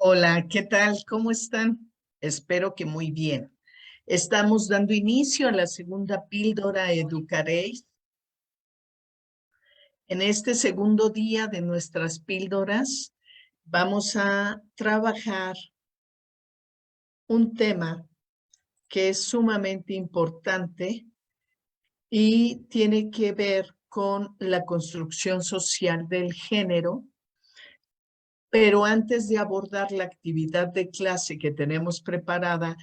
Hola, ¿qué tal? ¿Cómo están? Espero que muy bien. Estamos dando inicio a la segunda píldora Educaréis. En este segundo día de nuestras píldoras vamos a trabajar un tema que es sumamente importante y tiene que ver con la construcción social del género. Pero antes de abordar la actividad de clase que tenemos preparada,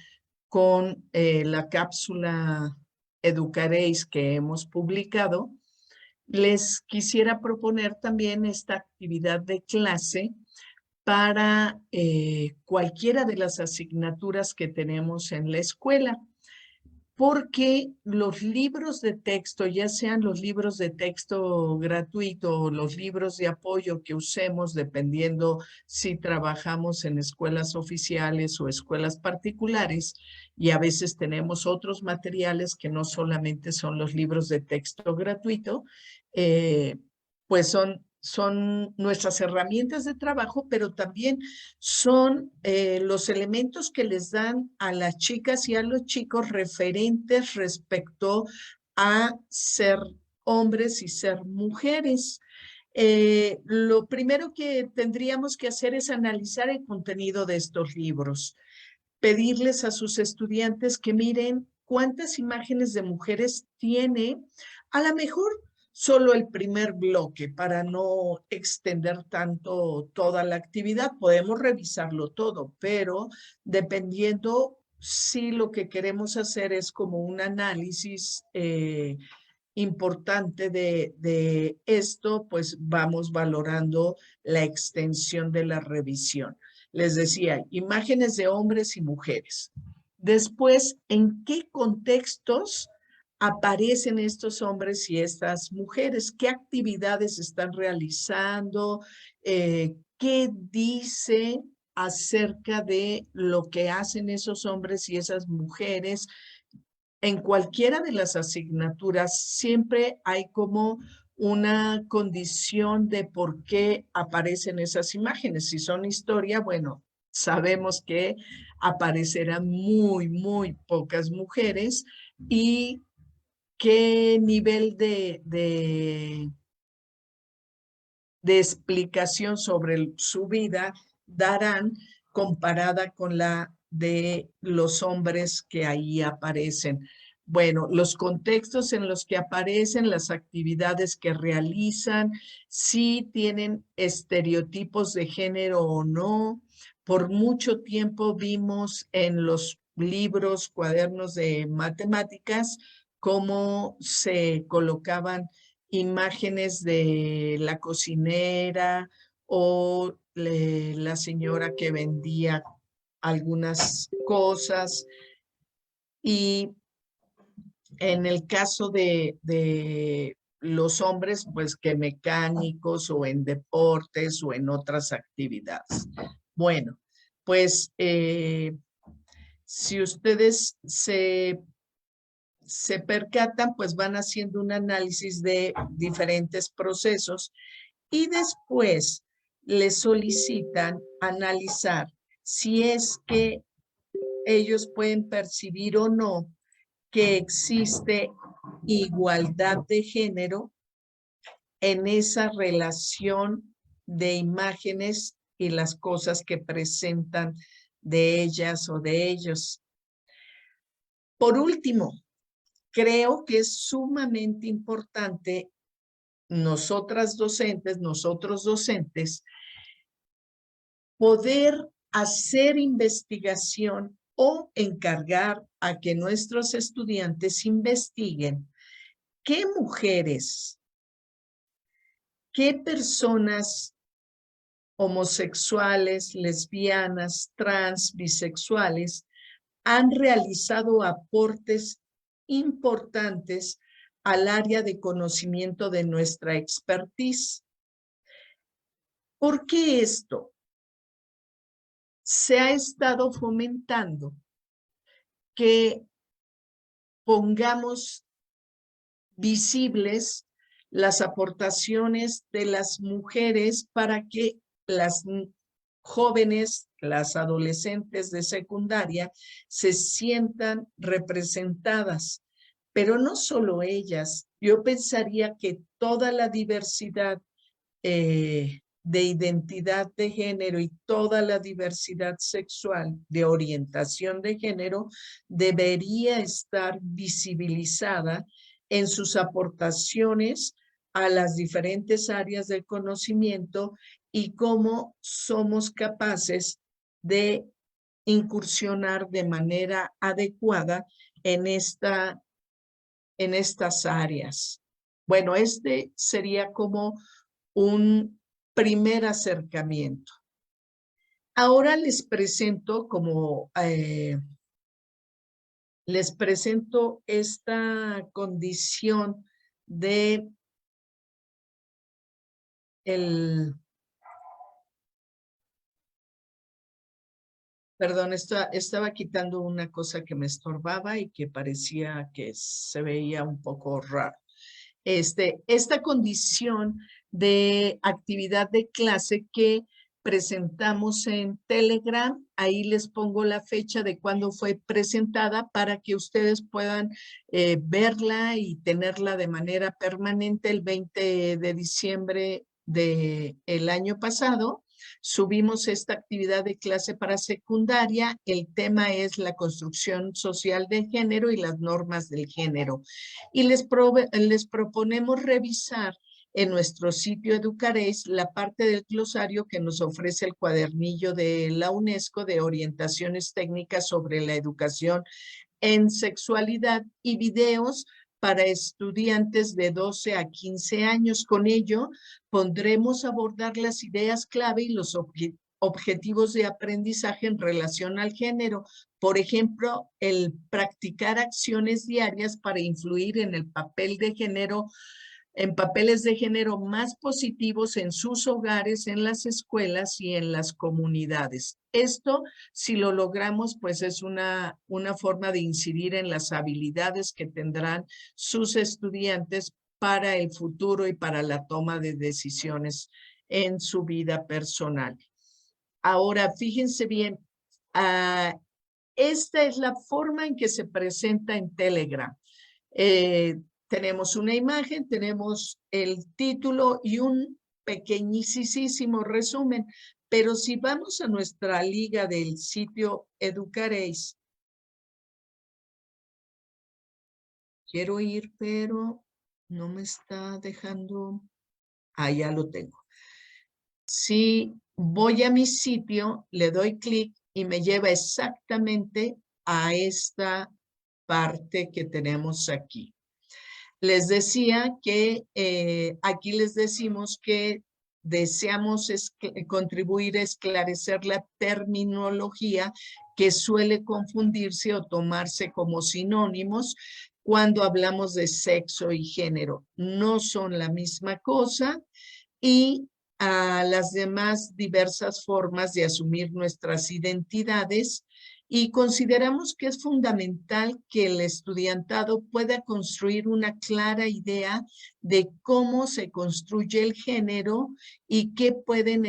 con la cápsula Educaréis que hemos publicado, les quisiera proponer también esta actividad de clase para cualquiera de las asignaturas que tenemos en la escuela, porque los libros de texto, ya sean los libros de texto gratuito o los libros de apoyo que usemos, dependiendo si trabajamos en escuelas oficiales o escuelas particulares, y a veces tenemos otros materiales que no solamente son los libros de texto gratuito, eh, pues son nuestras herramientas de trabajo, pero también son los elementos que les dan a las chicas y a los chicos referentes respecto a ser hombres y ser mujeres. Lo primero que tendríamos que hacer es analizar el contenido de estos libros, pedirles a sus estudiantes que miren cuántas imágenes de mujeres tiene, a lo mejor solo el primer bloque para no extender tanto toda la actividad. Podemos revisarlo todo, pero dependiendo si lo que queremos hacer es como un análisis importante de esto, pues vamos valorando la extensión de la revisión. Les decía, imágenes de hombres y mujeres. Después, ¿en qué contextos aparecen estos hombres y estas mujeres? ¿Qué actividades están realizando? ¿Qué dice acerca de lo que hacen esos hombres y esas mujeres? En cualquiera de las asignaturas siempre hay como una condición de por qué aparecen esas imágenes. Si son historia, bueno, sabemos que aparecerán muy pocas mujeres y qué nivel de explicación sobre su vida darán comparada con la de los hombres que ahí aparecen. Bueno, los contextos en los que aparecen, las actividades que realizan, si tienen estereotipos de género o no. Por mucho tiempo vimos en los libros, cuadernos de matemáticas, cómo se colocaban imágenes de la cocinera o la señora que vendía algunas cosas. Y en el caso de los hombres, pues que mecánicos o en deportes o en otras actividades. Bueno, pues si ustedes se percatan, pues van haciendo un análisis de diferentes procesos y después les solicitan analizar si es que ellos pueden percibir o no que existe igualdad de género en esa relación de imágenes y las cosas que presentan de ellas o de ellos. Por último, creo que es sumamente importante nosotros docentes, poder hacer investigación o encargar a que nuestros estudiantes investiguen qué mujeres, qué personas homosexuales, lesbianas, trans, bisexuales han realizado aportes importantes al área de conocimiento de nuestra expertise. ¿Por qué esto? Se ha estado fomentando que pongamos visibles las aportaciones de las mujeres para que las jóvenes, las adolescentes de secundaria, se sientan representadas. Pero no solo ellas, yo pensaría que toda la diversidad de identidad de género y toda la diversidad sexual de orientación de género debería estar visibilizada en sus aportaciones a las diferentes áreas del conocimiento y cómo somos capaces de incursionar de manera adecuada en estas áreas. Bueno, este sería como un primer acercamiento. Ahora les presento esta condición de perdón, estaba quitando una cosa que me estorbaba y que parecía que se veía un poco raro. Esta condición de actividad de clase que presentamos en Telegram, ahí les pongo la fecha de cuándo fue presentada para que ustedes puedan verla y tenerla de manera permanente el 20 de diciembre del año pasado. Subimos esta actividad de clase para secundaria. El tema es la construcción social de género y las normas del género. Y les proponemos revisar en nuestro sitio Educaréis la parte del glosario que nos ofrece el cuadernillo de la UNESCO de orientaciones técnicas sobre la educación en sexualidad y videos para estudiantes de 12 a 15 años. Con ello, pondremos a abordar las ideas clave y los objetivos de aprendizaje en relación al género. Por ejemplo, el practicar acciones diarias para influir en el papel de género, en papeles de género más positivos en sus hogares, en las escuelas y en las comunidades. Esto, si lo logramos, pues es una forma de incidir en las habilidades que tendrán sus estudiantes para el futuro y para la toma de decisiones en su vida personal. Ahora, fíjense bien, esta es la forma en que se presenta en Telegram. Tenemos una imagen, tenemos el título y un pequeñísimo resumen, pero si vamos a nuestra liga del sitio Educaréis, quiero ir, pero no me está dejando. Ya lo tengo. Si voy a mi sitio, le doy clic y me lleva exactamente a esta parte que tenemos aquí. Les decía que aquí les decimos que deseamos contribuir a esclarecer la terminología que suele confundirse o tomarse como sinónimos cuando hablamos de sexo y género. No son la misma cosa y a las demás diversas formas de asumir nuestras identidades, y consideramos que es fundamental que el estudiantado pueda construir una clara idea de cómo se construye el género y qué pueden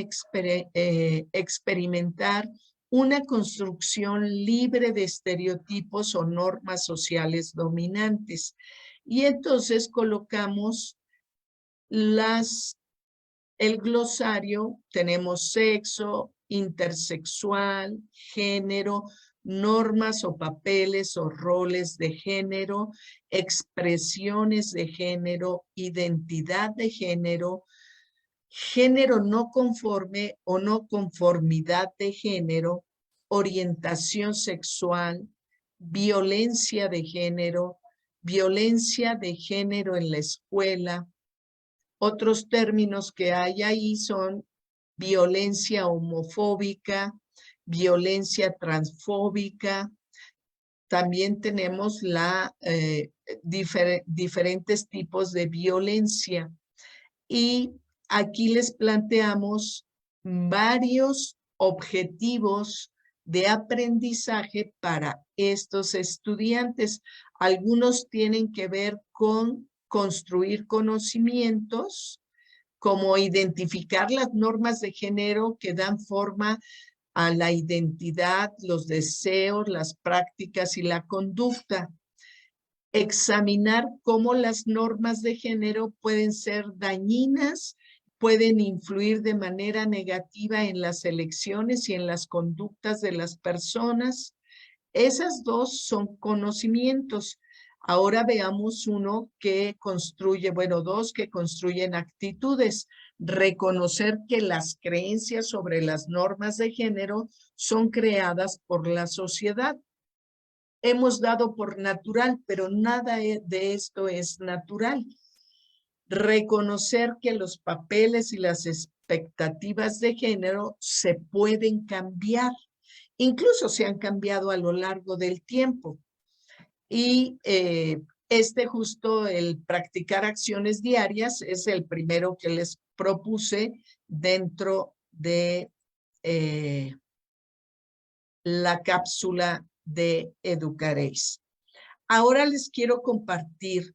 experimentar una construcción libre de estereotipos o normas sociales dominantes. Y entonces colocamos el glosario, tenemos sexo, intersexual, género, normas o papeles o roles de género, expresiones de género, identidad de género, género no conforme o no conformidad de género, orientación sexual, violencia de género en la escuela. Otros términos que hay ahí son violencia homofóbica, violencia transfóbica. También tenemos diferentes tipos de violencia. Y aquí les planteamos varios objetivos de aprendizaje para estos estudiantes. Algunos tienen que ver con construir conocimientos, como identificar las normas de género que dan forma a la identidad, los deseos, las prácticas y la conducta. Examinar cómo las normas de género pueden ser dañinas, pueden influir de manera negativa en las elecciones y en las conductas de las personas. Esas dos son conocimientos. Ahora veamos uno que construye, bueno, dos que construyen actitudes. Reconocer que las creencias sobre las normas de género son creadas por la sociedad. Hemos dado por natural, pero nada de esto es natural. Reconocer que los papeles y las expectativas de género se pueden cambiar. Incluso se han cambiado a lo largo del tiempo. Y justo el practicar acciones diarias es el primero que les propuse dentro de la cápsula de Educaréis. Ahora les quiero compartir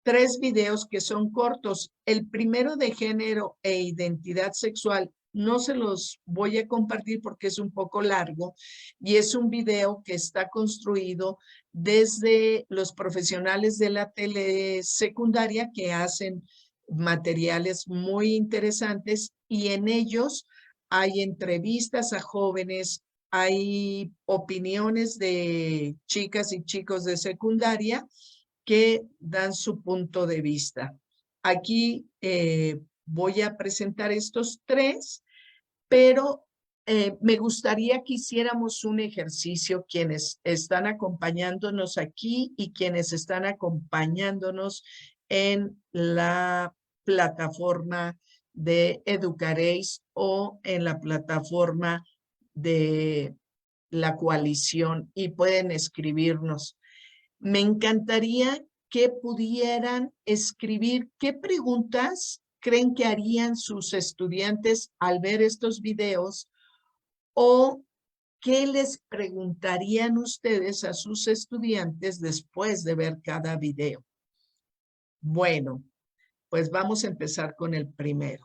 3 videos que son cortos. El primero de género e identidad sexual no se los voy a compartir porque es un poco largo y es un video que está construido desde los profesionales de la telesecundaria que hacen materiales muy interesantes y en ellos hay entrevistas a jóvenes, hay opiniones de chicas y chicos de secundaria que dan su punto de vista. Aquí voy a presentar estos 3, pero me gustaría que hiciéramos un ejercicio quienes están acompañándonos aquí y quienes están acompañándonos en la plataforma de Educaréis o en la plataforma de la coalición y pueden escribirnos. Me encantaría que pudieran escribir qué preguntas creen que harían sus estudiantes al ver estos videos o qué les preguntarían ustedes a sus estudiantes después de ver cada video. Bueno, pues vamos a empezar con el primero.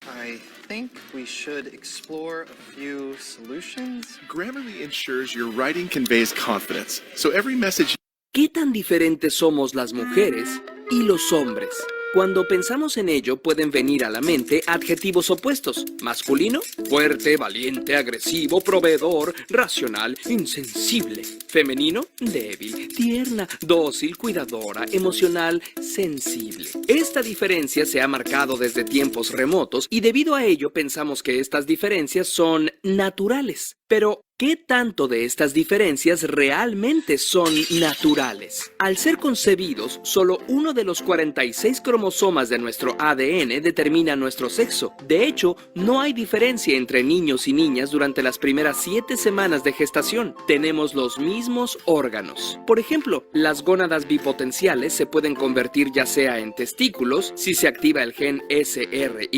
I think we should explore a few solutions. Grammarly ensures your writing conveys confidence, so every message. ¿Qué tan diferentes somos las mujeres y los hombres? Cuando pensamos en ello, pueden venir a la mente adjetivos opuestos. Masculino, fuerte, valiente, agresivo, proveedor, racional, insensible. Femenino, débil, tierna, dócil, cuidadora, emocional, sensible. Esta diferencia se ha marcado desde tiempos remotos y debido a ello pensamos que estas diferencias son naturales. Pero, ¿qué tanto de estas diferencias realmente son naturales? Al ser concebidos, solo uno de los 46 cromosomas de nuestro ADN determina nuestro sexo. De hecho, no hay diferencia entre niños y niñas durante las primeras 7 semanas de gestación. Tenemos los mismos órganos. Por ejemplo, las gónadas bipotenciales se pueden convertir ya sea en testículos, si se activa el gen SRY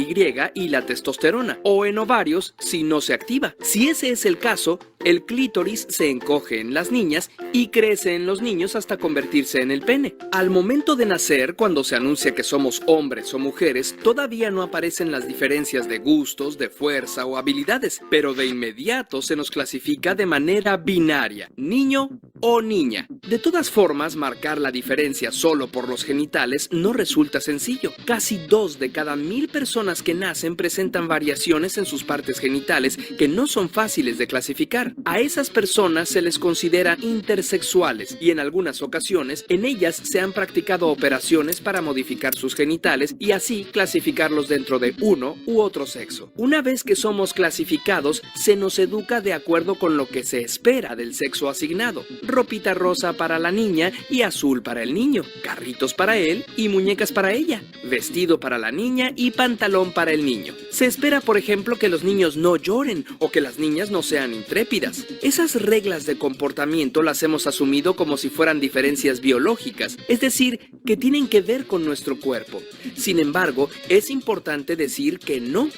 y la testosterona, o en ovarios, si no se activa. Si ese es el caso, el clítoris se encoge en las niñas y crece en los niños hasta convertirse en el pene. Al momento de nacer, cuando se anuncia que somos hombres o mujeres, todavía no aparecen las diferencias de gustos, de fuerza o habilidades, pero de inmediato se nos clasifica de manera binaria, niño o niña. De todas formas, marcar la diferencia solo por los genitales no resulta sencillo. Casi 2 de cada 1000 personas que nacen presentan variaciones en sus partes genitales que no son fáciles de clasificar. A esas personas se les considera intersexuales y en algunas ocasiones en ellas se han practicado operaciones para modificar sus genitales y así clasificarlos dentro de uno u otro sexo. Una vez que somos clasificados, se nos educa de acuerdo con lo que se espera del sexo asignado. Ropita rosa para la niña y azul para el niño, carritos para él y muñecas para ella, vestido para la niña y pantalón para el niño. Se espera, por ejemplo, que los niños no lloren o que las niñas no sean sean intrépidas. Esas reglas de comportamiento las hemos asumido como si fueran diferencias biológicas, es decir, que tienen que ver con nuestro cuerpo. Sin embargo, es importante decir que no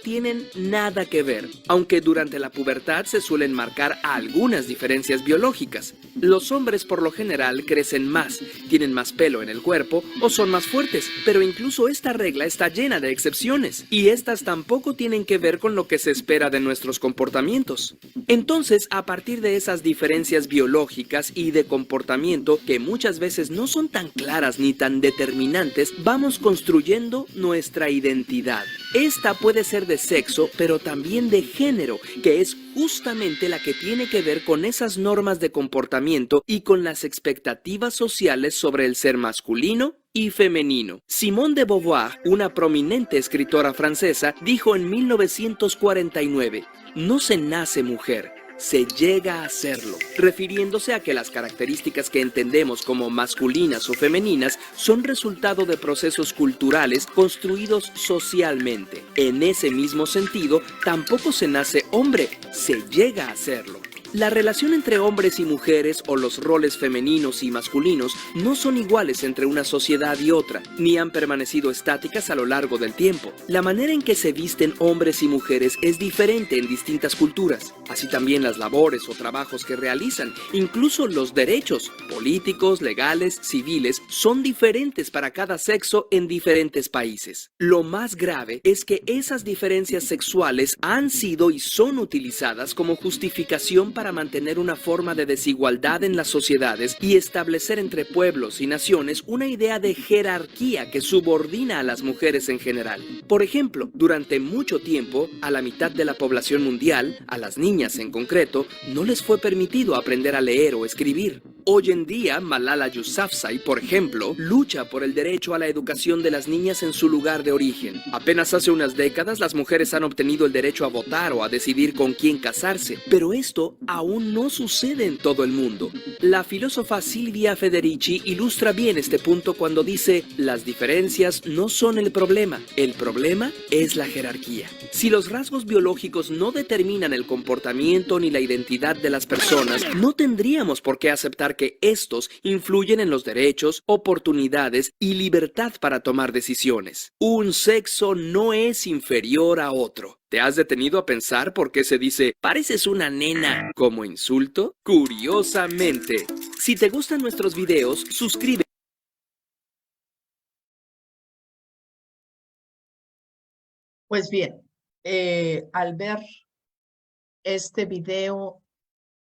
tienen nada que ver, aunque durante la pubertad se suelen marcar algunas diferencias biológicas. Los hombres por lo general crecen más, tienen más pelo en el cuerpo o son más fuertes, pero incluso esta regla está llena de excepciones, y estas tampoco tienen que ver con lo que se espera de nuestros comportamientos. Entonces, a partir de esas diferencias biológicas y de comportamiento que muchas veces no son tan claras ni tan determinantes, vamos construyendo nuestra identidad. Esta puede ser de sexo, pero también de género, que es justamente la que tiene que ver con esas normas de comportamiento y con las expectativas sociales sobre el ser masculino y femenino. Simone de Beauvoir, una prominente escritora francesa, dijo en 1949, "No se nace mujer, se llega a serlo", refiriéndose a que las características que entendemos como masculinas o femeninas son resultado de procesos culturales construidos socialmente. En ese mismo sentido, tampoco se nace hombre, se llega a serlo. La relación entre hombres y mujeres o los roles femeninos y masculinos no son iguales entre una sociedad y otra, ni han permanecido estáticas a lo largo del tiempo. La manera en que se visten hombres y mujeres es diferente en distintas culturas, así también las labores o trabajos que realizan, incluso los derechos políticos, legales, civiles, son diferentes para cada sexo en diferentes países. Lo más grave es que esas diferencias sexuales han sido y son utilizadas como justificación para mantener una forma de desigualdad en las sociedades y establecer entre pueblos y naciones una idea de jerarquía que subordina a las mujeres en general. Por ejemplo, durante mucho tiempo, a la mitad de la población mundial, a las niñas en concreto, no les fue permitido aprender a leer o escribir. Hoy en día, Malala Yousafzai, por ejemplo, lucha por el derecho a la educación de las niñas en su lugar de origen. Apenas hace unas décadas, las mujeres han obtenido el derecho a votar o a decidir con quién casarse, pero esto aún no sucede en todo el mundo. La filósofa Silvia Federici ilustra bien este punto cuando dice: "Las diferencias no son el problema es la jerarquía". Si los rasgos biológicos no determinan el comportamiento ni la identidad de las personas, no tendríamos por qué aceptar que estos influyen en los derechos, oportunidades y libertad para tomar decisiones. Un sexo no es inferior a otro. ¿Te has detenido a pensar por qué se dice "pareces una nena" como insulto? Curiosamente. Si te gustan nuestros videos, suscríbete. Pues bien, al ver este video,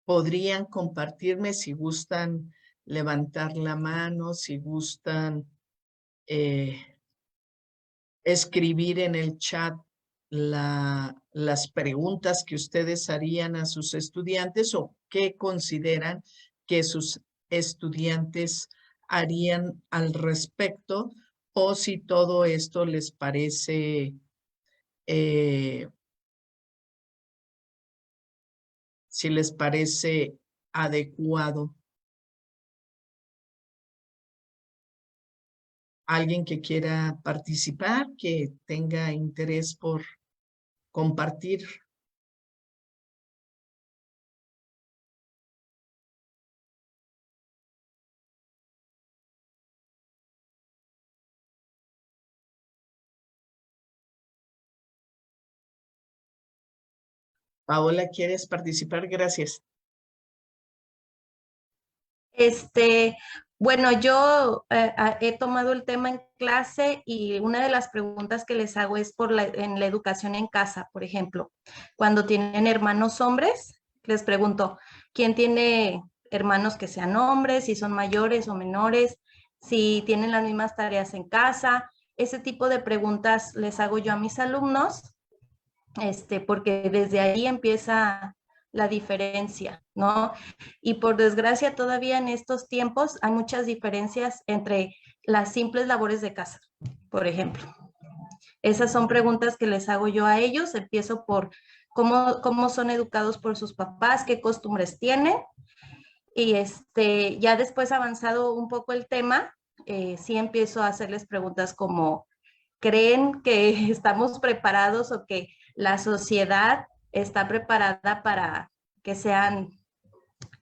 podrían compartirme si gustan levantar la mano, si gustan escribir en el chat las preguntas que ustedes harían a sus estudiantes o qué consideran que sus estudiantes harían al respecto, o si todo esto les parece adecuado. Alguien que quiera participar, que tenga interés por compartir. Paola, ¿quieres participar? Gracias. Bueno, yo he tomado el tema en clase y una de las preguntas que les hago es en la educación en casa, por ejemplo. Cuando tienen hermanos hombres, les pregunto, ¿quién tiene hermanos que sean hombres, si son mayores o menores, si tienen las mismas tareas en casa? Ese tipo de preguntas les hago yo a mis alumnos, porque desde ahí empieza la diferencia, ¿no? Y por desgracia todavía en estos tiempos hay muchas diferencias entre las simples labores de casa, por ejemplo. Esas son preguntas que les hago yo a ellos. Empiezo por cómo son educados por sus papás, qué costumbres tienen. Y ya después avanzado un poco el tema, sí empiezo a hacerles preguntas como, ¿creen que estamos preparados o que la sociedad está preparada para que sean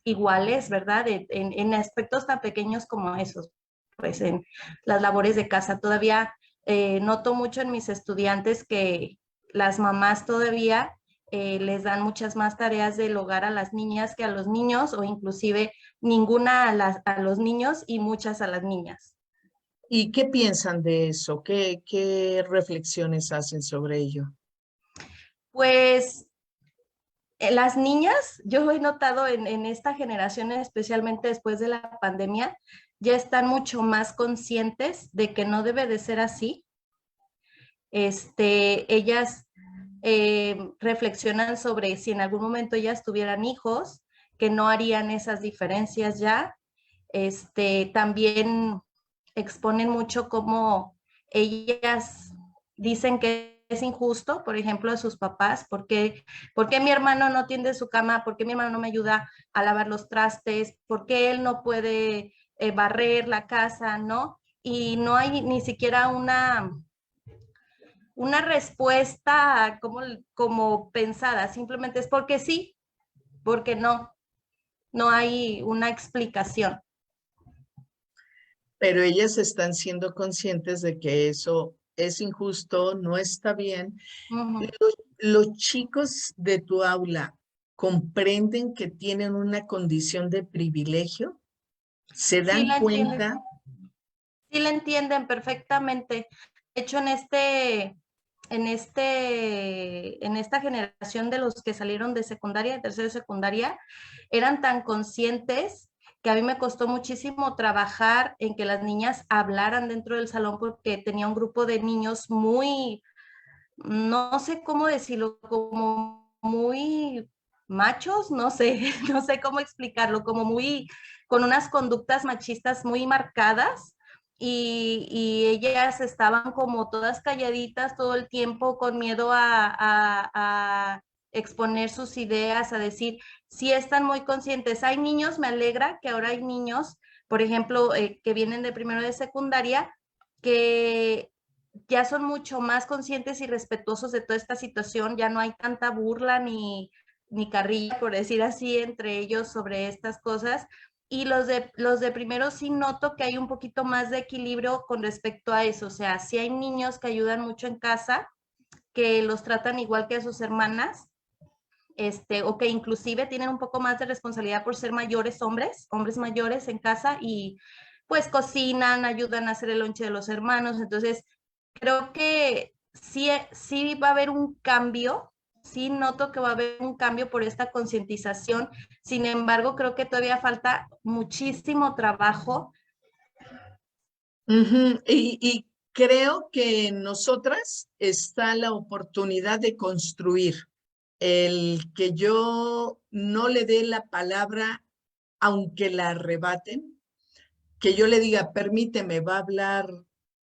iguales, ¿verdad? En aspectos tan pequeños como esos, pues en las labores de casa. Todavía noto mucho en mis estudiantes que las mamás todavía les dan muchas más tareas del hogar a las niñas que a los niños, o inclusive ninguna a los niños y muchas a las niñas. ¿Y qué piensan de eso? ¿Qué reflexiones hacen sobre ello? Pues las niñas, yo he notado en esta generación, especialmente después de la pandemia, ya están mucho más conscientes de que no debe de ser así. Ellas reflexionan sobre si en algún momento ellas tuvieran hijos, que no harían esas diferencias ya. También exponen mucho cómo ellas dicen que es injusto, por ejemplo, a sus papás, ¿por qué mi hermano no tiende su cama? ¿Por qué mi hermano no me ayuda a lavar los trastes? ¿Por qué él no puede barrer la casa? ¿No? Y no hay ni siquiera una respuesta como pensada, simplemente es porque sí, porque no, no hay una explicación. Pero ellas están siendo conscientes de que eso es injusto, no está bien. Uh-huh. Los chicos de tu aula comprenden que tienen una condición de privilegio, se Sí dan la entienden, cuenta. sí la entienden perfectamente. De hecho, en esta generación de los que salieron de secundaria, de tercero de secundaria, eran tan conscientes que a mí me costó muchísimo trabajar en que las niñas hablaran dentro del salón, porque tenía un grupo de niños muy, no sé cómo decirlo, como muy machos, no sé, no sé cómo explicarlo, como muy, con unas conductas machistas muy marcadas. Y ellas estaban como todas calladitas todo el tiempo, con miedo a exponer sus ideas, a decir, sí están muy conscientes. Hay niños, me alegra que ahora hay niños, por ejemplo, que vienen de primero de secundaria, que ya son mucho más conscientes y respetuosos de toda esta situación, ya no hay tanta burla ni carrilla, por decir así, entre ellos sobre estas cosas. Y los de primero sí noto que hay un poquito más de equilibrio con respecto a eso. O sea, sí hay niños que ayudan mucho en casa, que los tratan igual que a sus hermanas, o que inclusive tienen un poco más de responsabilidad por ser mayores hombres mayores en casa, y pues cocinan, ayudan a hacer el lonche de los hermanos. Entonces, creo que sí va a haber un cambio, sí noto que va a haber un cambio por esta concientización. Sin embargo, creo que todavía falta muchísimo trabajo. Ujú. Y creo que en nosotras está la oportunidad de construir. El que yo no le dé la palabra, aunque la arrebaten, que yo le diga, permíteme, va a hablar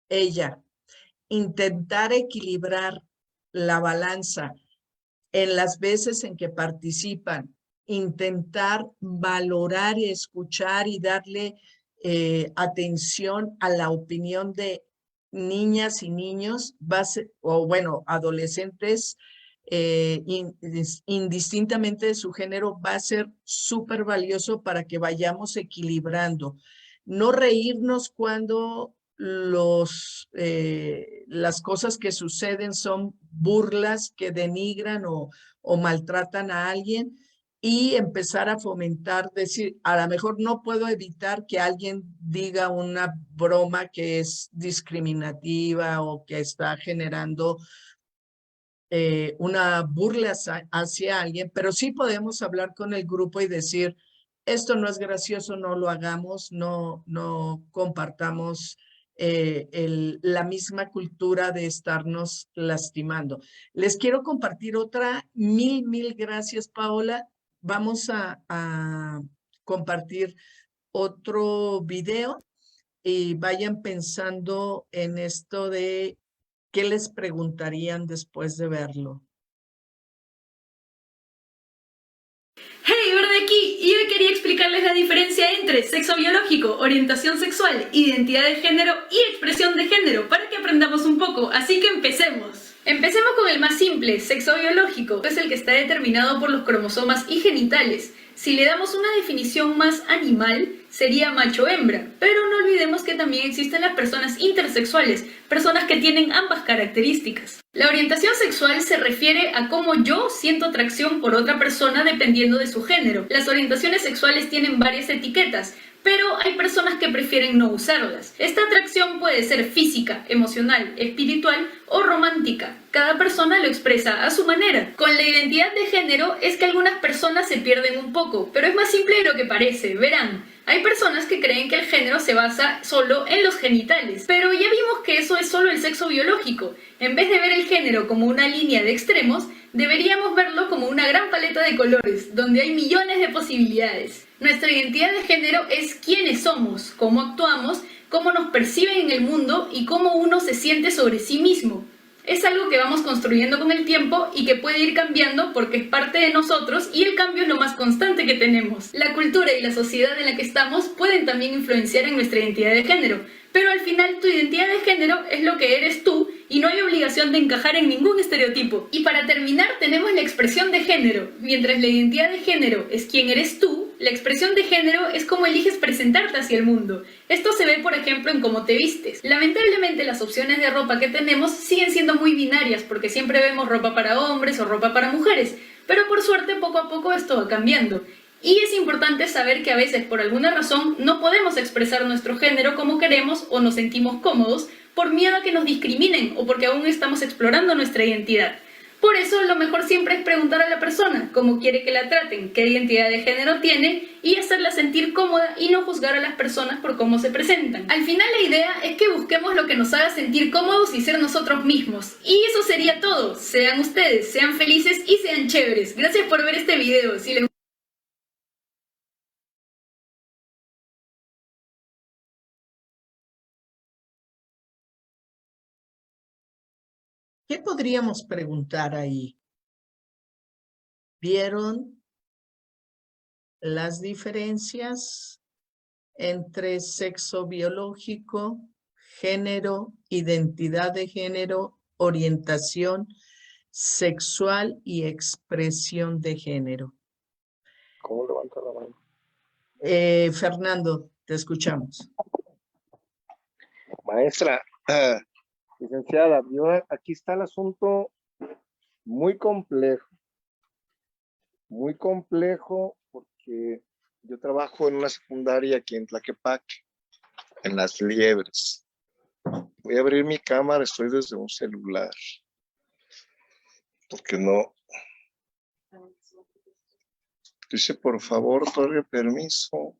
ella. Intentar equilibrar la balanza en las veces en que participan, intentar valorar y escuchar y darle atención a la opinión de niñas y niños, o bueno, adolescentes, indistintamente de su género, va a ser súper valioso para que vayamos equilibrando. No reírnos cuando las cosas que suceden son burlas que denigran o maltratan a alguien, y empezar a fomentar, decir, a lo mejor no puedo evitar que alguien diga una broma que es discriminativa o que está generando una burla hacia alguien, pero sí podemos hablar con el grupo y decir, esto no es gracioso, no lo hagamos, no compartamos la misma cultura de estarnos lastimando. Les quiero compartir otra. Mil gracias, Paola. Vamos a compartir otro video y vayan pensando en esto de qué les preguntarían después de verlo. Hey, Verde aquí, y hoy quería explicarles la diferencia entre sexo biológico, orientación sexual, identidad de género y expresión de género para que aprendamos un poco, así que empecemos. Empecemos con el más simple, sexo biológico. Es el que está determinado por los cromosomas y genitales. Si le damos una definición más animal, sería macho-hembra. Pero no olvidemos que también existen las personas intersexuales, personas que tienen ambas características. La orientación sexual se refiere a cómo yo siento atracción por otra persona dependiendo de su género. Las orientaciones sexuales tienen varias etiquetas, pero hay personas que prefieren no usarlas. Esta atracción puede ser física, emocional, espiritual o romántica. Cada persona lo expresa a su manera. Con la identidad de género es que algunas personas se pierden un poco, pero es más simple de lo que parece. Verán, hay personas que creen que el género se basa solo en los genitales, pero ya vimos que eso es solo el sexo biológico. En vez de ver el género como una línea de extremos, deberíamos verlo como una gran paleta de colores, donde hay millones de posibilidades. Nuestra identidad de género es quiénes somos, cómo actuamos, cómo nos perciben en el mundo y cómo uno se siente sobre sí mismo. Es algo que vamos construyendo con el tiempo y que puede ir cambiando porque es parte de nosotros y el cambio es lo más constante que tenemos. La cultura y la sociedad en la que estamos pueden también influenciar en nuestra identidad de género, pero al final tu identidad de género es lo que eres tú y no hay obligación de encajar en ningún estereotipo. Y para terminar tenemos la expresión de género. Mientras la identidad de género es quién eres tú, la expresión de género es cómo eliges presentarte hacia el mundo. Esto se ve, por ejemplo, en cómo te vistes. Lamentablemente las opciones de ropa que tenemos siguen siendo muy binarias porque siempre vemos ropa para hombres o ropa para mujeres, pero por suerte poco a poco esto va cambiando. Y es importante saber que a veces por alguna razón no podemos expresar nuestro género como queremos o nos sentimos cómodos por miedo a que nos discriminen o porque aún estamos explorando nuestra identidad. Por eso lo mejor siempre es preguntar a la persona cómo quiere que la traten, qué identidad de género tiene y hacerla sentir cómoda y no juzgar a las personas por cómo se presentan. Al final la idea es que busquemos lo que nos haga sentir cómodos y ser nosotros mismos. Y eso sería todo. Sean ustedes, sean felices y sean chéveres. Gracias por ver este video. Si les ¿Qué podríamos preguntar ahí? ¿Vieron las diferencias entre sexo biológico, género, identidad de género, orientación sexual y expresión de género? ¿Cómo levanta la mano? Fernando, te escuchamos. Maestra, licenciada, aquí está el asunto muy complejo porque yo trabajo en una secundaria aquí en Tlaquepaque, en Las Liebres. Voy a abrir mi cámara, estoy desde un celular, porque no. Dice, por favor, otorgue permiso.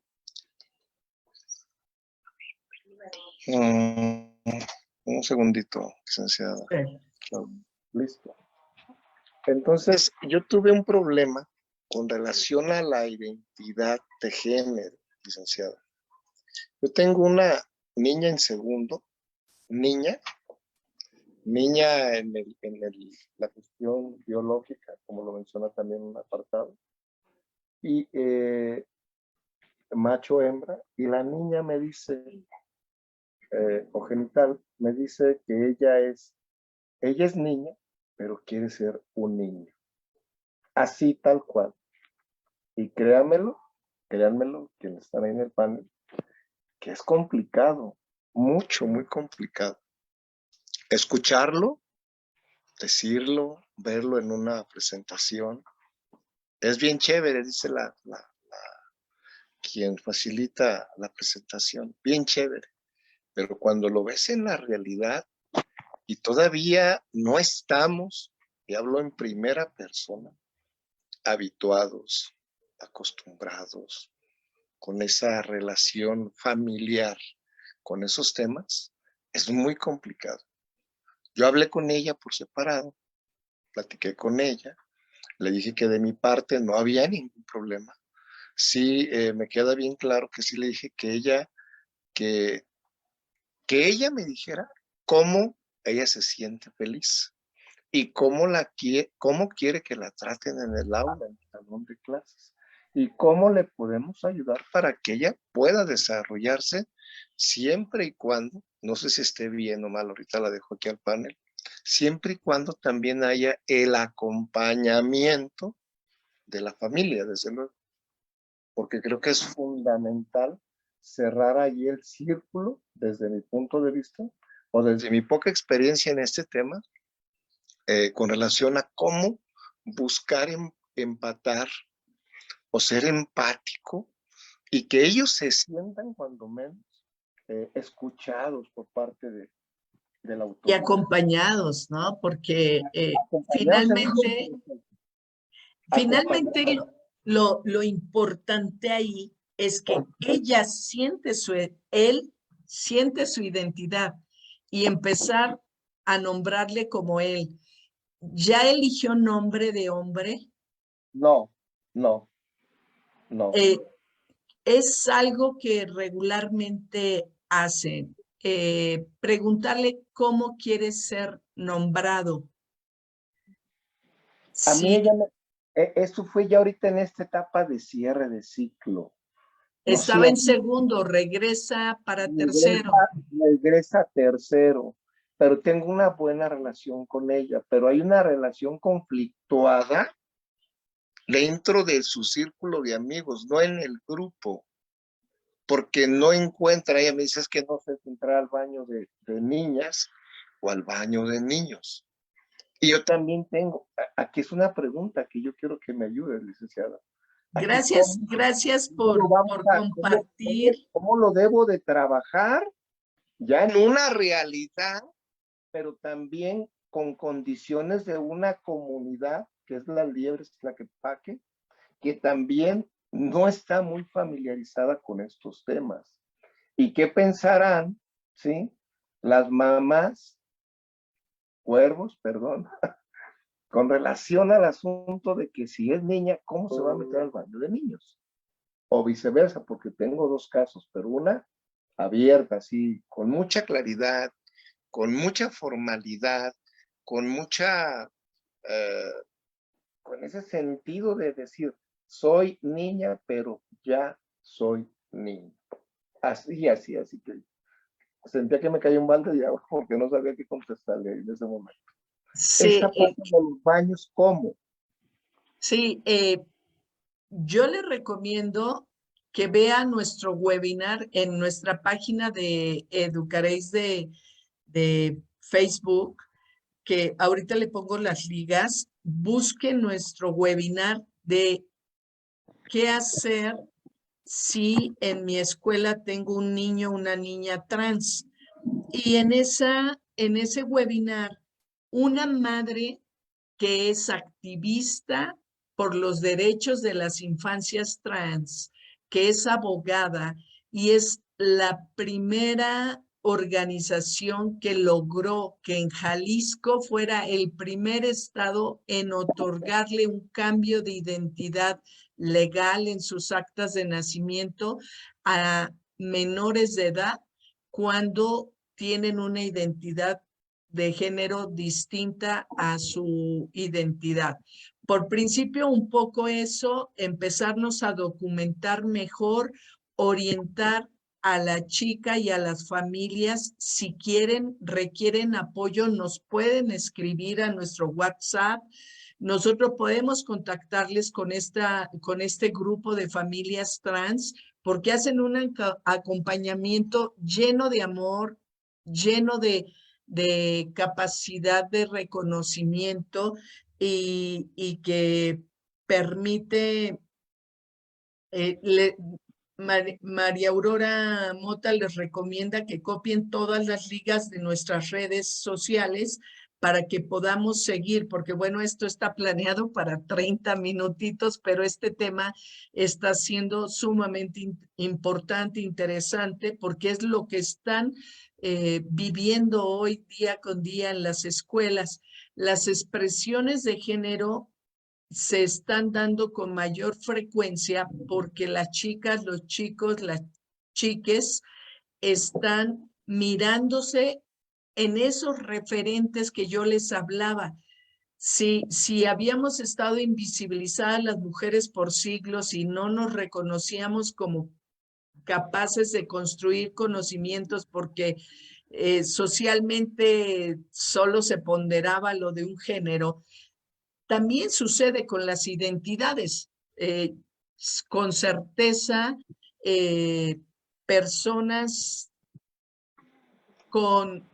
Un segundito, licenciada. Sí. Listo. Entonces, yo tuve un problema con relación a la identidad de género, licenciada. Yo tengo una niña en segundo, niña en la cuestión biológica, como lo menciona también un apartado, y macho, hembra, y la niña me dice, o genital, me dice que ella es niña, pero quiere ser un niño. Así tal cual. Y créanmelo, quienes están ahí en el panel, que es complicado, muy complicado. Escucharlo, decirlo, verlo en una presentación, es bien chévere, dice quien facilita la presentación, bien chévere. Pero cuando lo ves en la realidad y todavía no estamos, y hablo en primera persona, habituados, acostumbrados con esa relación familiar, con esos temas, es muy complicado. Yo hablé con ella por separado, platiqué con ella, le dije que de mi parte no había ningún problema. Sí, me queda bien claro que sí le dije que ella me dijera cómo ella se siente feliz y cómo quiere que la traten en el aula, en el salón de clases, y cómo le podemos ayudar para que ella pueda desarrollarse siempre y cuando, no sé si esté bien o mal, ahorita la dejo aquí al panel, siempre y cuando también haya el acompañamiento de la familia, desde luego, porque creo que es fundamental cerrar ahí el círculo desde mi punto de vista o desde mi poca experiencia en este tema, con relación a cómo buscar empatar o ser empático y que ellos se sientan cuando menos escuchados por parte del autor. Y acompañados, ¿no? Porque finalmente lo importante ahí es que ella siente él siente su identidad y empezar a nombrarle como él. ¿Ya eligió nombre de hombre? No. Es algo que regularmente hacen. Preguntarle cómo quiere ser nombrado. A mí eso fue ya ahorita en esta etapa de cierre de ciclo. Estaba en segundo, regresa para tercero. Regresa a tercero, pero tengo una buena relación con ella, pero hay una relación conflictuada dentro de su círculo de amigos, no en el grupo, porque no encuentra, ella me dice, es que no sé si entrar al baño de niñas o al baño de niños. Y yo también tengo, aquí es una pregunta que yo quiero que me ayude, licenciada. Gracias por compartir. ¿Cómo lo debo de trabajar? Ya en una realidad, pero también con condiciones de una comunidad, que es las Liebres Tlaquepaque, que también no está muy familiarizada con estos temas. ¿Y qué pensarán, sí, las mamás, cuervos, perdón, con relación al asunto de que si es niña, ¿cómo se va a meter al baño de niños? O viceversa, porque tengo dos casos, pero una abierta, así, con mucha claridad, con mucha formalidad, con mucha, con ese sentido de decir, soy niña, pero ya soy niño. Así que sentía que me cayó un balde de agua porque no sabía qué contestarle en ese momento. Sí, esta parte de los baños, ¿cómo? Sí, yo le recomiendo que vea nuestro webinar en nuestra página de Educaréis de Facebook, que ahorita le pongo las ligas. Busque nuestro webinar de qué hacer si en mi escuela tengo un niño o una niña trans. Y en ese webinar, una madre que es activista por los derechos de las infancias trans, que es abogada y es la primera organización que logró que en Jalisco fuera el primer estado en otorgarle un cambio de identidad legal en sus actas de nacimiento a menores de edad cuando tienen una identidad de género distinta a su identidad. Por principio, un poco eso, empezarnos a documentar mejor, orientar a la chica y a las familias. Si requieren apoyo, nos pueden escribir a nuestro WhatsApp. Nosotros podemos contactarles con este grupo de familias trans porque hacen un acompañamiento lleno de amor, lleno de capacidad de reconocimiento y que permite, María Aurora Mota les recomienda que copien todas las ligas de nuestras redes sociales para que podamos seguir, porque bueno, esto está planeado para 30 minutitos, pero este tema está siendo sumamente importante, interesante, porque es lo que están viviendo hoy día con día en las escuelas. Las expresiones de género se están dando con mayor frecuencia porque las chicas, los chicos, las chiques están mirándose en esos referentes que yo les hablaba. Si habíamos estado invisibilizadas las mujeres por siglos y no nos reconocíamos como capaces de construir conocimientos porque socialmente solo se ponderaba lo de un género. También sucede con las identidades. Con certeza, personas con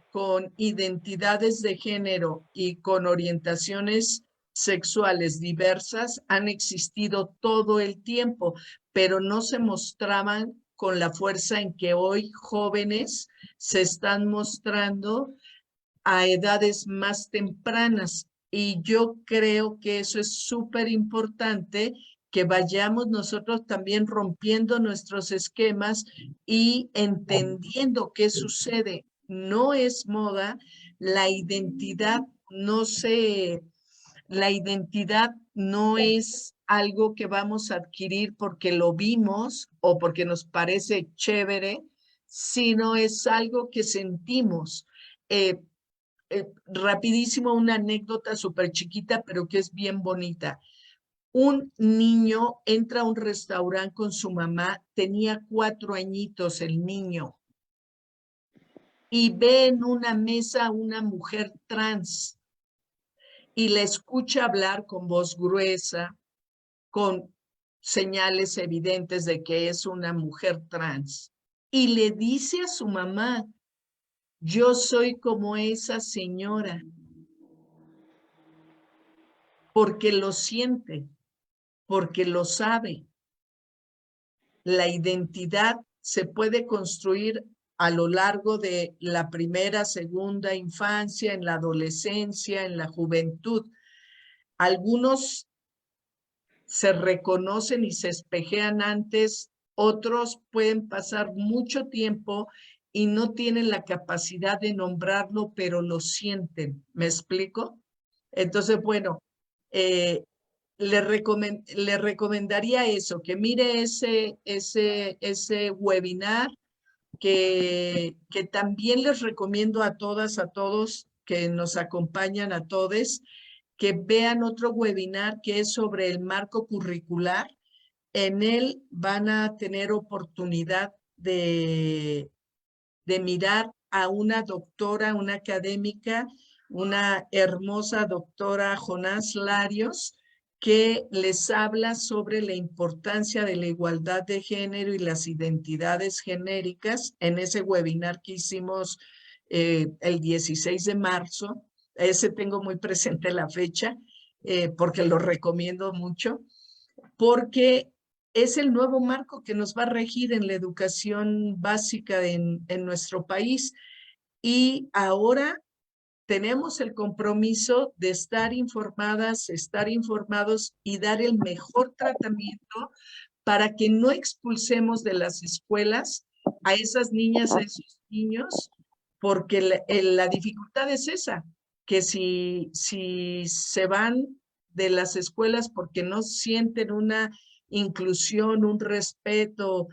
identidades de género y con orientaciones sexuales diversas han existido todo el tiempo, pero no se mostraban con la fuerza en que hoy jóvenes se están mostrando a edades más tempranas. Y yo creo que eso es súper importante, que vayamos nosotros también rompiendo nuestros esquemas y entendiendo qué sucede. No es moda, la identidad la identidad no es algo que vamos a adquirir porque lo vimos o porque nos parece chévere, sino es algo que sentimos. Rapidísimo, una anécdota súper chiquita, pero que es bien bonita. Un niño entra a un restaurante con su mamá, tenía 4 añitos el niño, y ve en una mesa a una mujer trans y la escucha hablar con voz gruesa, con señales evidentes de que es una mujer trans. Y le dice a su mamá: yo soy como esa señora, porque lo siente, porque lo sabe. La identidad se puede construir a lo largo de la primera, segunda infancia, en la adolescencia, en la juventud. Algunos se reconocen y se espejean antes, otros pueden pasar mucho tiempo y no tienen la capacidad de nombrarlo, pero lo sienten. ¿Me explico? Entonces, bueno, le recomendaría eso, que mire ese webinar, que también les recomiendo a todas, a todos que nos acompañan, a todos, que vean otro webinar que es sobre el marco curricular. En él van a tener oportunidad de mirar a una doctora, una académica, una hermosa doctora, Jonás Larios, que les habla sobre la importancia de la igualdad de género y las identidades genéricas en ese webinar que hicimos el 16 de marzo. Ese tengo muy presente la fecha, porque lo recomiendo mucho, porque es el nuevo marco que nos va a regir en la educación básica en nuestro país. Y ahora tenemos el compromiso de estar informadas, estar informados y dar el mejor tratamiento para que no expulsemos de las escuelas a esas niñas, a esos niños, porque la dificultad es esa, que si se van de las escuelas porque no sienten una inclusión, un respeto,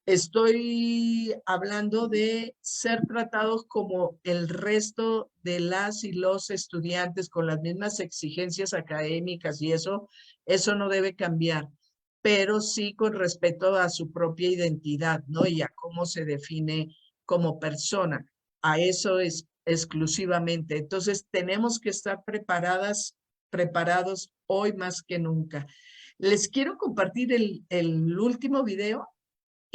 estoy hablando de ser tratados como el resto de las y los estudiantes con las mismas exigencias académicas, y eso no debe cambiar, pero sí con respeto a su propia identidad, ¿no? Y a cómo se define como persona. A eso es exclusivamente. Entonces, tenemos que estar preparados hoy más que nunca. Les quiero compartir el último video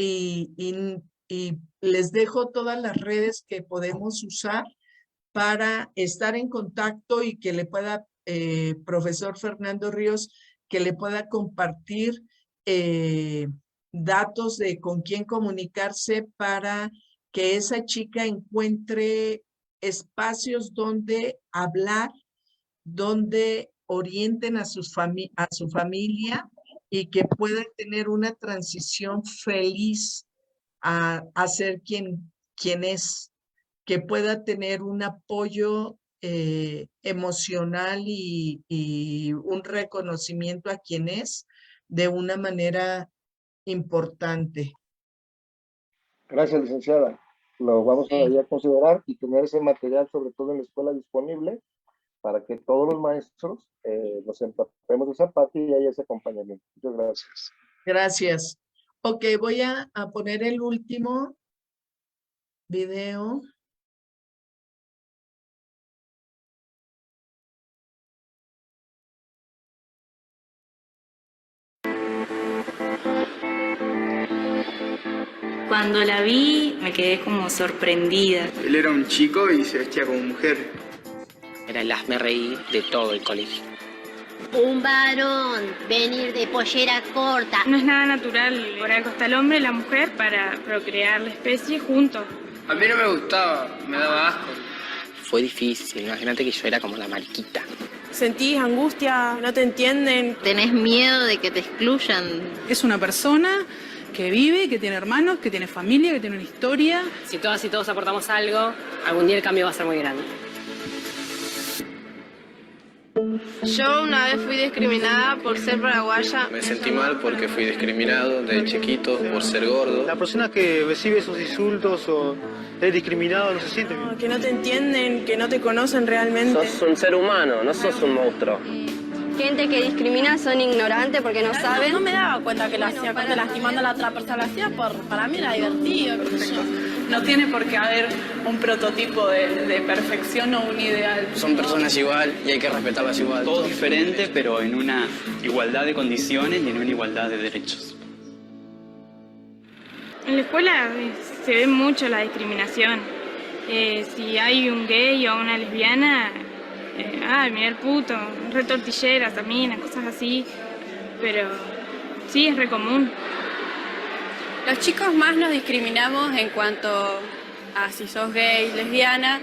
y les dejo todas las redes que podemos usar para estar en contacto y que le pueda, profesor Fernando Ríos, que le pueda compartir datos de con quién comunicarse para que esa chica encuentre espacios donde hablar, donde orienten a su familia y que pueda tener una transición feliz a ser quien es, que pueda tener un apoyo emocional y un reconocimiento a quien es de una manera importante. Gracias, licenciada. Lo vamos a considerar y tener ese material, sobre todo en la escuela, disponible para que todos los maestros nos empapemos de esa parte y haya ese acompañamiento. Muchas gracias. Gracias. Ok, voy a poner el último video. Cuando la vi me quedé como sorprendida. Él era un chico y se vestía como mujer. Era el hazmerreír de todo el colegio. Un varón, venir de pollera corta. No es nada natural por algo está el hombre y la mujer para procrear la especie juntos. A mí no me gustaba, me daba asco. Fue difícil, imagínate que yo era como la mariquita. Sentís angustia, no te entienden. Tenés miedo de que te excluyan. Es una persona que vive, que tiene hermanos, que tiene familia, que tiene una historia. Si todas y todos aportamos algo, algún día el cambio va a ser muy grande. Yo una vez fui discriminada por ser paraguaya. Me sentí mal porque fui discriminado de chiquito por ser gordo. La persona que recibe esos insultos o es discriminado no se siente bien. Que no te entienden, que no te conocen realmente. Sos un ser humano, no sos un monstruo. Gente que discrimina son ignorantes porque no saben. No me daba cuenta que lo hacía, cuando lastimando a la otra persona lo hacía, para mí era divertido. No tiene por qué haber un prototipo de perfección o un ideal. Son personas igual y hay que respetarlas igual. Todo diferente, pero en una igualdad de condiciones y en una igualdad de derechos. En la escuela se ve mucho la discriminación. Si hay un gay o una lesbiana, ay, mira el puto, retortilleras, minas, cosas así. Pero sí, es re común. Los chicos más nos discriminamos en cuanto a si sos gay, lesbiana.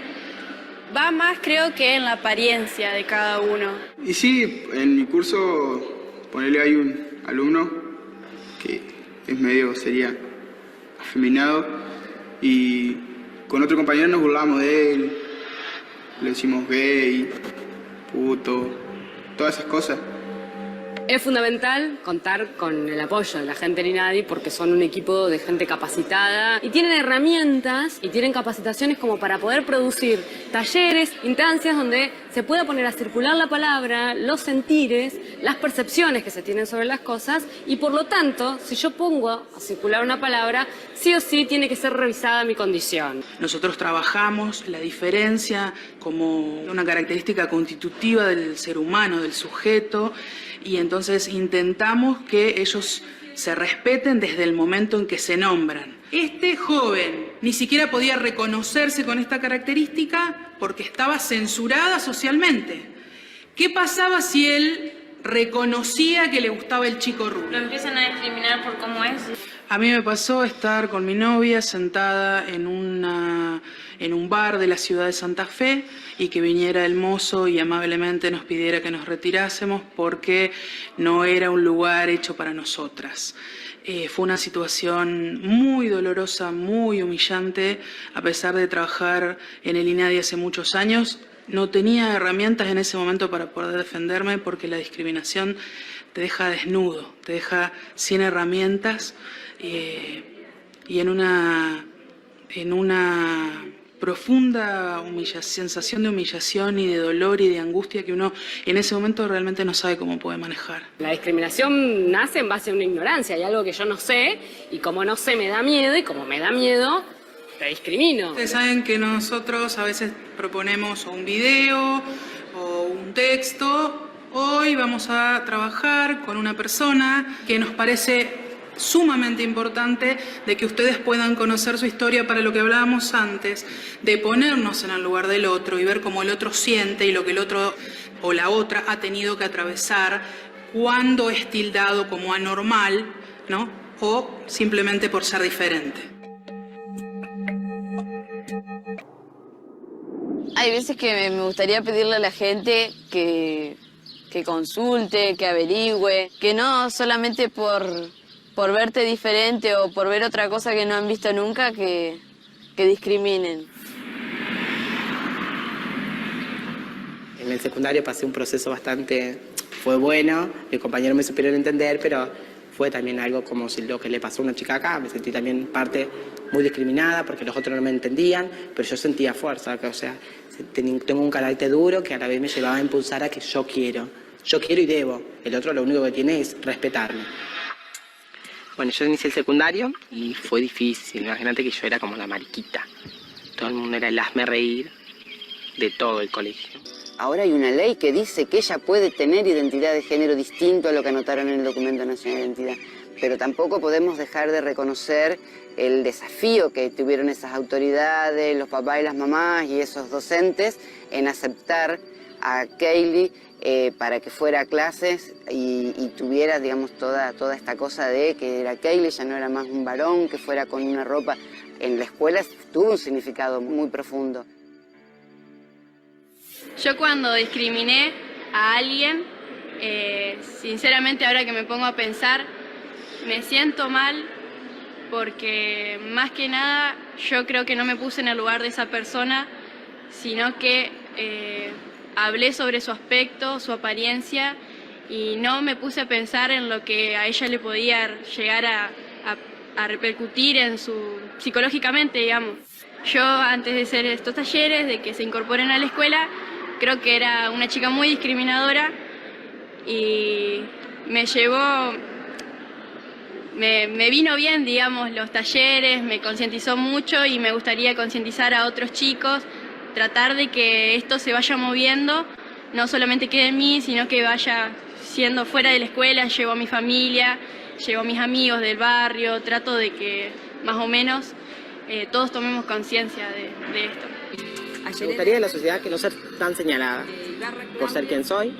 Va más creo que en la apariencia de cada uno. Y sí, en mi curso, ponele, hay un alumno que es medio, sería afeminado, y con otro compañero nos burlamos de él, le decimos gay, puto, todas esas cosas. Es fundamental contar con el apoyo de la gente del INADI porque son un equipo de gente capacitada y tienen herramientas y tienen capacitaciones como para poder producir talleres, instancias donde se pueda poner a circular la palabra, los sentires, las percepciones que se tienen sobre las cosas y por lo tanto, si yo pongo a circular una palabra, sí o sí tiene que ser revisada mi condición. Nosotros trabajamos la diferencia como una característica constitutiva del ser humano, del sujeto, y entonces intentamos que ellos se respeten desde el momento en que se nombran. Este joven ni siquiera podía reconocerse con esta característica porque estaba censurada socialmente. ¿Qué pasaba si él reconocía que le gustaba el chico rubio? Lo empiezan a discriminar por cómo es. A mí me pasó estar con mi novia sentada en un bar de la ciudad de Santa Fe y que viniera el mozo y amablemente nos pidiera que nos retirásemos porque no era un lugar hecho para nosotras. Fue una situación muy dolorosa, muy humillante. A pesar de trabajar en el INADI hace muchos años, no tenía herramientas en ese momento para poder defenderme porque la discriminación te deja desnudo, te deja sin herramientas y en una profunda sensación de humillación y de dolor y de angustia que uno en ese momento realmente no sabe cómo puede manejar. La discriminación nace en base a una ignorancia, hay algo que yo no sé y como no sé me da miedo y como me da miedo te discrimino. Ustedes saben que nosotros a veces proponemos o un video o un texto. Hoy vamos a trabajar con una persona que nos parece sumamente importante de que ustedes puedan conocer su historia para lo que hablábamos antes, de ponernos en el lugar del otro y ver cómo el otro siente y lo que el otro o la otra ha tenido que atravesar cuando es tildado como anormal, ¿no? O simplemente por ser diferente. Hay veces que me gustaría pedirle a la gente que consulte, que averigüe, que no solamente por verte diferente o por ver otra cosa que no han visto nunca, que discriminen. En el secundario pasé un proceso fue bueno, mis compañeros me supieron entender, pero fue también algo como si lo que le pasó a una chica acá, me sentí también parte muy discriminada porque los otros no me entendían, pero yo sentía fuerza, o sea, tengo un carácter duro que a la vez me llevaba a impulsar a que yo quiero y debo, el otro lo único que tiene es respetarme. Bueno, yo inicié el secundario y fue difícil, imagínate que yo era como la mariquita, todo el mundo era el hazmerreír de todo el colegio. Ahora hay una ley que dice que ella puede tener identidad de género distinto a lo que anotaron en el Documento Nacional de Identidad. pero tampoco podemos dejar de reconocer el desafío que tuvieron esas autoridades, los papás y las mamás y esos docentes en aceptar a Kaylee para que fuera a clases y tuviera, digamos, toda esta cosa de que era Kaylee, ya no era más un varón, que fuera con una ropa. En la escuela tuvo un significado muy profundo. Yo cuando discriminé a alguien, sinceramente ahora que me pongo a pensar, me siento mal porque más que nada yo creo que no me puse en el lugar de esa persona, sino que hablé sobre su aspecto, su apariencia, y no me puse a pensar en lo que a ella le podía llegar a repercutir en psicológicamente, digamos. Yo antes de hacer estos talleres, de que se incorporen a la escuela, creo que era una chica muy discriminadora y me vino bien, digamos, los talleres, me concientizó mucho y me gustaría concientizar a otros chicos, tratar de que esto se vaya moviendo, no solamente quede en mí, sino que vaya siendo fuera de la escuela, llevo a mi familia, llevo a mis amigos del barrio, trato de que más o menos todos tomemos conciencia de esto. Me gustaría de la sociedad que no ser tan señalada por ser quien soy.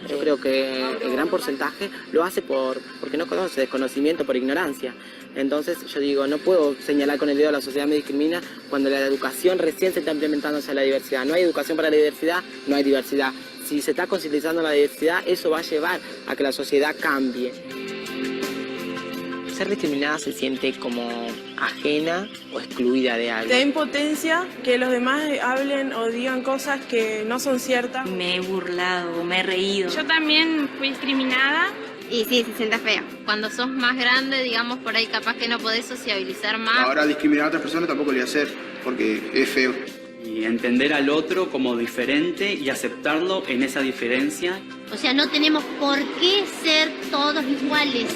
Yo creo que el gran porcentaje lo hace porque no conoce, desconocimiento, por ignorancia. Entonces yo digo, no puedo señalar con el dedo a la sociedad me discrimina cuando la educación recién se está implementando hacia la diversidad. No hay educación para la diversidad, no hay diversidad. Si se está concientizando la diversidad, eso va a llevar a que la sociedad cambie. Ser discriminada se siente como ajena o excluida de algo. Te da impotencia que los demás hablen o digan cosas que no son ciertas. Me he burlado, me he reído. Yo también fui discriminada. Y sí, se siente feo. Cuando sos más grande, digamos, por ahí capaz que no podés sociabilizar más. Ahora discriminar a otras personas tampoco lo voy a hacer, porque es feo. Y entender al otro como diferente y aceptarlo en esa diferencia. O sea, no tenemos por qué ser todos iguales.